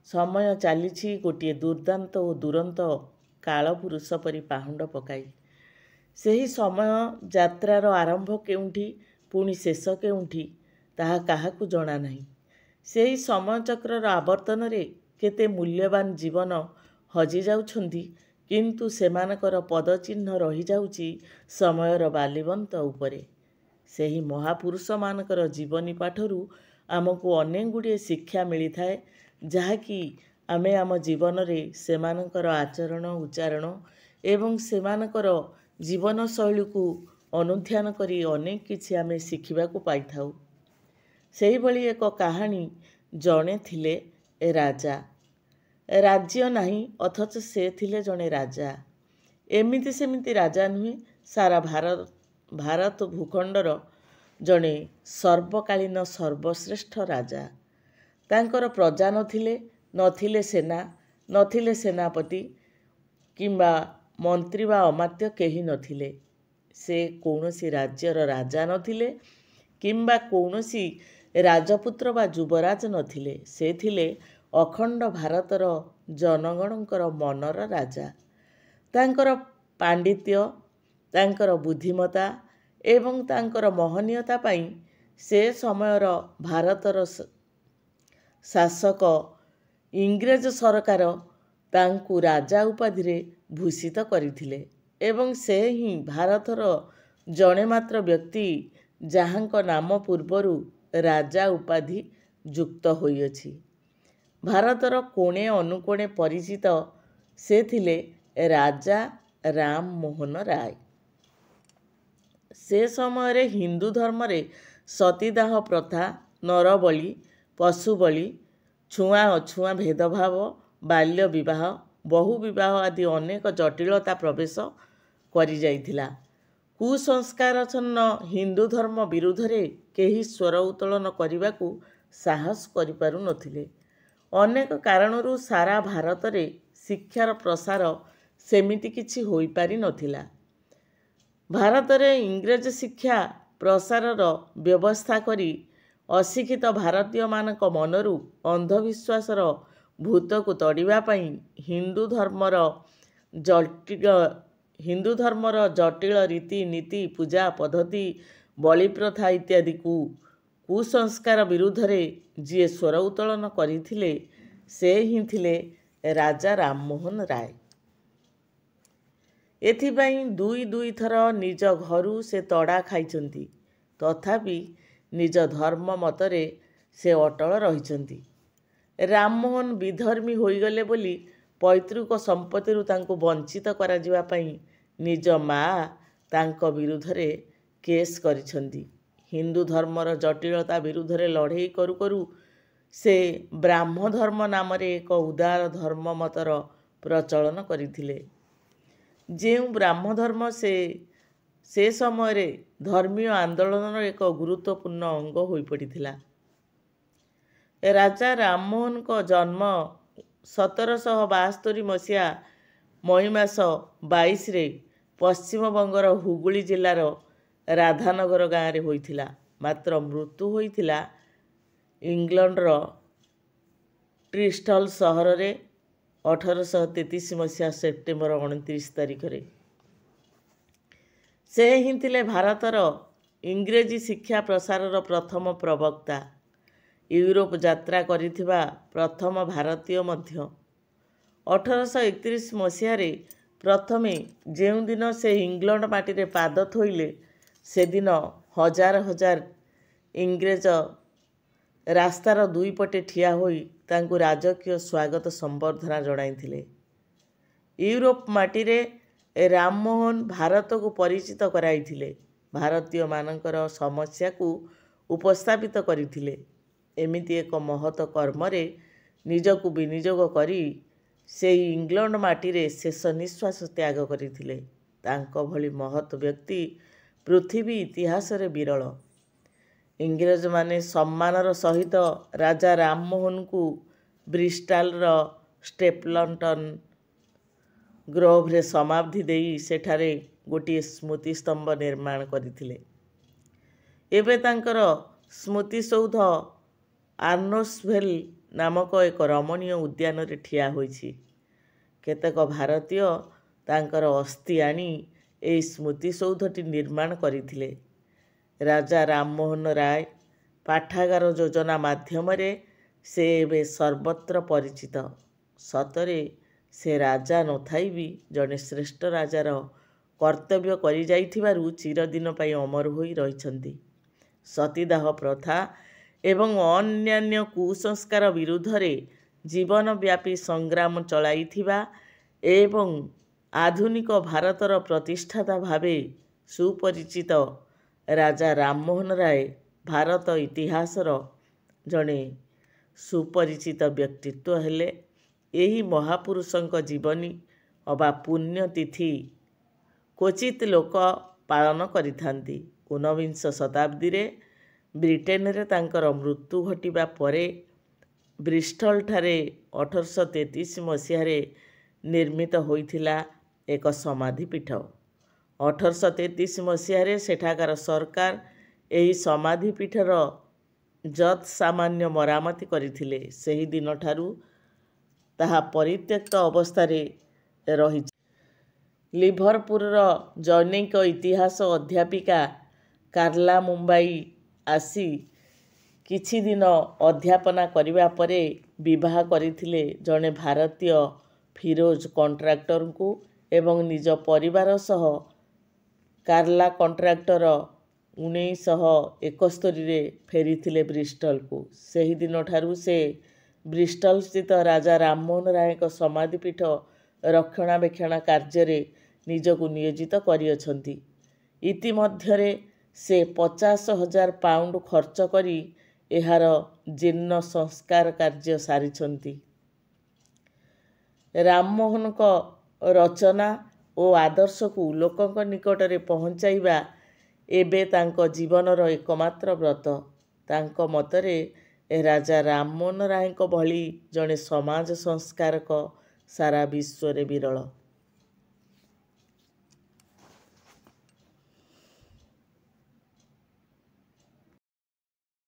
समय चली गोटे दुर्दांत और दुरंत कालपुरुष परी पाहुंड पकाई। ସେହି ସମୟ ଯାତ୍ରାର ଆରମ୍ଭ କେଉଁଠି ପୁଣି ଶେଷ କେଉଁଠି ତାହା କାହାକୁ ଜଣା ନାହିଁ। ସେହି ସମୟଚକ୍ରର ଆବର୍ତ୍ତନରେ କେତେ ମୂଲ୍ୟବାନ ଜୀବନ ହଜିଯାଉଛନ୍ତି, କିନ୍ତୁ ସେମାନଙ୍କର ପଦଚିହ୍ନ ରହିଯାଉଛି ସମୟର ବାଲିବନ୍ତ ଉପରେ। ସେହି ମହାପୁରୁଷମାନଙ୍କର ଜୀବନୀ ପାଠରୁ ଆମକୁ ଅନେକ ଗୁଡ଼ିଏ ଶିକ୍ଷା ମିଳିଥାଏ, ଯାହାକି ଆମେ ଆମ ଜୀବନରେ ସେମାନଙ୍କର ଆଚରଣ ଉଚ୍ଚାରଣ ଏବଂ ସେମାନଙ୍କର ଜୀବନଶୈଳୀକୁ ଅନୁଧ୍ୟାନ କରି ଅନେକ କିଛି ଆମେ ଶିଖିବାକୁ ପାଇଥାଉ। ସେହିଭଳି ଏକ କାହାଣୀ, ଜଣେ ଥିଲେ ରାଜା। ରାଜ୍ୟ ନାହିଁ, ଅଥଚ ସେ ଥିଲେ ଜଣେ ରାଜା। ଏମିତି ସେମିତି ରାଜା ନୁହେଁ, ସାରା ଭାରତ ଭୂଖଣ୍ଡର ଜଣେ ସର୍ବକାଳୀନ ସର୍ବଶ୍ରେଷ୍ଠ ରାଜା। ତାଙ୍କର ପ୍ରଜା ନଥିଲେ ସେନା, ନଥିଲେ ସେନାପତି କିମ୍ବା ମନ୍ତ୍ରୀ ବା ଅମାତ୍ୟ କେହି ନଥିଲେ। ସେ କୌଣସି ରାଜ୍ୟର ରାଜା ନଥିଲେ କିମ୍ବା କୌଣସି ରାଜପୁତ୍ର ବା ଯୁବରାଜ ନଥିଲେ। ସେ ଥିଲେ ଅଖଣ୍ଡ ଭାରତର ଜନଗଣଙ୍କର ମନର ରାଜା। ତାଙ୍କର ପାଣ୍ଡିତ୍ୟ, ତାଙ୍କର ବୁଦ୍ଧିମତା ଏବଂ ତାଙ୍କର ମହନୀୟତା ପାଇଁ ସେ ସମୟର ଭାରତର ଶାସକ ଇଂରେଜ ସରକାର ତାଙ୍କୁ ରାଜା ଉପାଧିରେ ଭୂଷିତ କରିଥିଲେ ଏବଂ ସେ ହିଁ ଭାରତର ଜଣେ ମାତ୍ର ବ୍ୟକ୍ତି ଯାହାଙ୍କ ନାମ ପୂର୍ବରୁ ରାଜା ଉପାଧି ଯୁକ୍ତ ହୋଇଅଛି। ଭାରତର କୋଣେ ଅନୁକୋଣେ ପରିଚିତ ସେ ଥିଲେ ରାଜା ରାମମୋହନ ରାୟ। ସେ ସମୟରେ ହିନ୍ଦୁ ଧର୍ମରେ ସତୀଦାହ ପ୍ରଥା, ନରବଳି, ପଶୁବଳି, ଛୁଆଁ ଅଛୁଆଁ ଭେଦଭାବ, ବାଲ୍ୟ ବିବାହ, ବହୁ ବିବାହ ଆଦି ଅନେକ ଜଟିଳତା ପ୍ରବେଶ କରିଯାଇଥିଲା। କୁସଂସ୍କାରାଚ୍ଛନ୍ନ ହିନ୍ଦୁ ଧର୍ମ ବିରୁଦ୍ଧରେ କେହି ସ୍ୱର ଉତ୍ତୋଳନ କରିବାକୁ ସାହସ କରିପାରୁନଥିଲେ। ଅନେକ କାରଣରୁ ସାରା ଭାରତରେ ଶିକ୍ଷାର ପ୍ରସାର ସେମିତି କିଛି ହୋଇପାରିନଥିଲା। ଭାରତରେ ଇଂରେଜ ଶିକ୍ଷା ପ୍ରସାରର ବ୍ୟବସ୍ଥା କରି ଅଶିକ୍ଷିତ ଭାରତୀୟମାନଙ୍କ ମନରୁ ଅନ୍ଧବିଶ୍ୱାସର ଭୂତକୁ ତଡ଼ିବା ପାଇଁ ହିନ୍ଦୁ ଧର୍ମର ଜଟିଳ ରୀତି ନୀତି, ପୂଜା ପଦ୍ଧତି, ବଳିପ୍ରଥା ଇତ୍ୟାଦିକୁ କୁସଂସ୍କାର ବିରୁଦ୍ଧରେ ଯିଏ ସ୍ୱର ଉତ୍ତୋଳନ କରିଥିଲେ, ସେ ହିଁ ଥିଲେ ରାଜା ରାମମୋହନ ରାୟ। ଏଥିପାଇଁ ଦୁଇ ଥର ନିଜ ଘରୁ ସେ ତଡ଼ା ଖାଇଛନ୍ତି, ତଥାପି ନିଜ ଧର୍ମ ମତରେ ସେ ଅଟଳ ରହିଛନ୍ତି। ରାମମୋହନ ବିଧର୍ମୀ ହୋଇଗଲେ ବୋଲି ପୈତୃକ ସମ୍ପତ୍ତିରୁ ତାଙ୍କୁ ବଞ୍ଚିତ କରାଯିବା ପାଇଁ ନିଜ ମା ତାଙ୍କ ବିରୁଦ୍ଧରେ କେସ୍ କରିଛନ୍ତି। ହିନ୍ଦୁ ଧର୍ମର ଜଟିଳତା ବିରୁଦ୍ଧରେ ଲଢ଼େଇ କରୁ କରୁ ସେ ବ୍ରାହ୍ମ ଧର୍ମ ନାମରେ ଏକ ଉଦାର ଧର୍ମ ମତର ପ୍ରଚଳନ କରିଥିଲେ। ଯେଉଁ ବ୍ରାହ୍ମ ଧର୍ମ ସେ ସମୟରେ ଧର୍ମୀୟ ଆନ୍ଦୋଳନର ଏକ ଗୁରୁତ୍ୱପୂର୍ଣ୍ଣ ଅଙ୍ଗ ହୋଇପଡ଼ିଥିଲା। ରାଜା ରାମମୋହନଙ୍କ ଜନ୍ମ 1772 ମସିହା ମଇ ମାସ 22ରେ ପଶ୍ଚିମବଙ୍ଗର ହୁଗୁଳି ଜିଲ୍ଲାର ରାଧାନଗର ଗାଁରେ ହୋଇଥିଲା। ମାତ୍ର ମୃତ୍ୟୁ ହୋଇଥିଲା ଇଂଲଣ୍ଡର ବ୍ରିଷ୍ଟଲ ସହରରେ 1833 ମସିହା ସେପ୍ଟେମ୍ବର 29 ତାରିଖରେ। ସେ ହିଁ ଥିଲେ ଭାରତର ଇଂରେଜୀ ଶିକ୍ଷା ପ୍ରସାରର ପ୍ରଥମ ପ୍ରବକ୍ତା। ୟୁରୋପ ଯାତ୍ରା କରିଥିବା ପ୍ରଥମ ଭାରତୀୟ ମଧ୍ୟ। 1831 ମସିହାରେ ପ୍ରଥମେ ଯେଉଁଦିନ ସେ ଇଂଲଣ୍ଡ ମାଟିରେ ପାଦ ଥୋଇଲେ, ସେଦିନ ହଜାର ହଜାର ଇଂରେଜ ରାସ୍ତାର ଦୁଇପଟେ ଠିଆ ହୋଇ ତାଙ୍କୁ ରାଜକୀୟ ସ୍ୱାଗତ ସମ୍ବର୍ଦ୍ଧନା ଜଣାଇଥିଲେ। ୟୁରୋପ ମାଟିରେ ରାମମୋହନ ଭାରତକୁ ପରିଚିତ କରାଇଥିଲେ, ଭାରତୀୟମାନଙ୍କର ସମସ୍ୟାକୁ ଉପସ୍ଥାପିତ କରିଥିଲେ। ଏମିତି ଏକ ମହତ୍ କର୍ମରେ ନିଜକୁ ବିନିଯୋଗ କରି ସେହି ଇଂଲଣ୍ଡ ମାଟିରେ ଶେଷ ନିଶ୍ୱାସ ତ୍ୟାଗ କରିଥିଲେ। ତାଙ୍କ ଭଳି ମହତ୍ ବ୍ୟକ୍ତି ପୃଥିବୀ ଇତିହାସରେ ବିରଳ। ଇଂରେଜମାନେ ସମ୍ମାନର ସହିତ ରାଜା ରାମମୋହନଙ୍କୁ ବ୍ରିଷ୍ଟାଲର ଷ୍ଟେପଲଟନ ଗ୍ରୋଭରେ ସମାଧି ଦେଇ ସେଠାରେ ଗୋଟିଏ ସ୍ମୃତିସ୍ତମ୍ଭ ନିର୍ମାଣ କରିଥିଲେ। ଏବେ ତାଙ୍କର ସ୍ମୃତିସୌଧ ଆର୍ନୋସଭେଲ୍ ନାମକ ଏକ ରମଣୀୟ ଉଦ୍ୟାନରେ ଠିଆ ହୋଇଛି। କେତେକ ଭାରତୀୟ ତାଙ୍କର ଅସ୍ଥି ଆଣି ଏହି ସ୍ମୃତିସୌଧଟି ନିର୍ମାଣ କରିଥିଲେ। ରାଜା ରାମମୋହନ ରାୟ ପାଠାଗାର ଯୋଜନା ମାଧ୍ୟମରେ ସେ ଏବେ ସର୍ବତ୍ର ପରିଚିତ। ସତରେ ସେ ରାଜା ନଥାଇ ବି ଜଣେ ଶ୍ରେଷ୍ଠ ରାଜାର କର୍ତ୍ତବ୍ୟ କରିଯାଇଥିବାରୁ ଚିରଦିନ ପାଇଁ ଅମର ହୋଇ ରହିଛନ୍ତି। ସତୀଦାହ ପ୍ରଥା ଏବଂ ଅନ୍ୟାନ୍ୟ କୁସଂସ୍କାର ବିରୁଦ୍ଧରେ ଜୀବନବ୍ୟାପୀ ସଂଗ୍ରାମ ଚଳାଇଥିବା ଏବଂ ଆଧୁନିକ ଭାରତର ପ୍ରତିଷ୍ଠାତା ଭାବେ ସୁପରିଚିତ ରାଜା ରାମମୋହନ ରାୟ ଭାରତ ଇତିହାସର ଜଣେ ସୁପରିଚିତ ବ୍ୟକ୍ତିତ୍ୱ ହେଲେ। ଏହି ମହାପୁରୁଷଙ୍କ ଜୀବନୀ ଅବା ପୁଣ୍ୟତିଥି କ୍ୱଚିତ୍ ଲୋକ ପାଳନ କରିଥାନ୍ତି। ଊନବିଂଶ ଶତାବ୍ଦୀରେ ବ୍ରିଟେନରେ ତାଙ୍କର ମୃତ୍ୟୁ ଘଟିବା ପରେ ବ୍ରିଷ୍ଟଲଠାରେ 1833 ମସିହାରେ ନିର୍ମିତ ହୋଇଥିଲା ଏକ ସମାଧିପୀଠ। 1833 ମସିହାରେ ସେଠାକାର ସରକାର ଏହି ସମାଧିପୀଠର ଯତ୍ ସାମାନ୍ୟ ମରାମତି କରିଥିଲେ। ସେହି ଦିନଠାରୁ ତାହା ପରିତ୍ୟକ୍ତ ଅବସ୍ଥାରେ ରହିଛି। ଲିଭରପୁଲର ଜନୈକ ଇତିହାସ ଅଧ୍ୟାପିକା କାର୍ଲା ମୁମ୍ବାଇ ଆସି କିଛି ଦିନ ଅଧ୍ୟାପନା କରିବା ପରେ ବିବାହ କରିଥିଲେ ଜଣେ ଭାରତୀୟ ଫିରୋଜ କଣ୍ଟ୍ରାକ୍ଟରଙ୍କୁ ଏବଂ ନିଜ ପରିବାର ସହ କାର୍ଲା କଣ୍ଟ୍ରାକ୍ଟର 1971ରେ ଫେରିଥିଲେ ବ୍ରିଷ୍ଟଲକୁ। ସେହିଦିନଠାରୁ ସେ ବ୍ରିଷ୍ଟଲସ୍ଥିତ ରାଜା ରାମମୋହନ ରାୟଙ୍କ ସମାଧିପୀଠ ରକ୍ଷଣାବେକ୍ଷଣ କାର୍ଯ୍ୟରେ ନିଜକୁ ନିୟୋଜିତ କରିଅଛନ୍ତି। ଇତିମଧ୍ୟରେ ସେ 50,000 ପାଉଣ୍ଡ ଖର୍ଚ୍ଚ କରି ଏହାର ଜୀର୍ଣ୍ଣ ସଂସ୍କାର କାର୍ଯ୍ୟ ସାରିଛନ୍ତି। ରାମମୋହନଙ୍କ ରଚନା ଓ ଆଦର୍ଶକୁ ଲୋକଙ୍କ ନିକଟରେ ପହଞ୍ଚାଇବା ଏବେ ତାଙ୍କ ଜୀବନର ଏକମାତ୍ର ବ୍ରତ। ତାଙ୍କ ମତରେ ରାଜା ରାମମୋହନ ରାୟଙ୍କ ଭଳି ଜଣେ ସମାଜ ସଂସ୍କାରକ ସାରା ବିଶ୍ୱରେ ବିରଳ।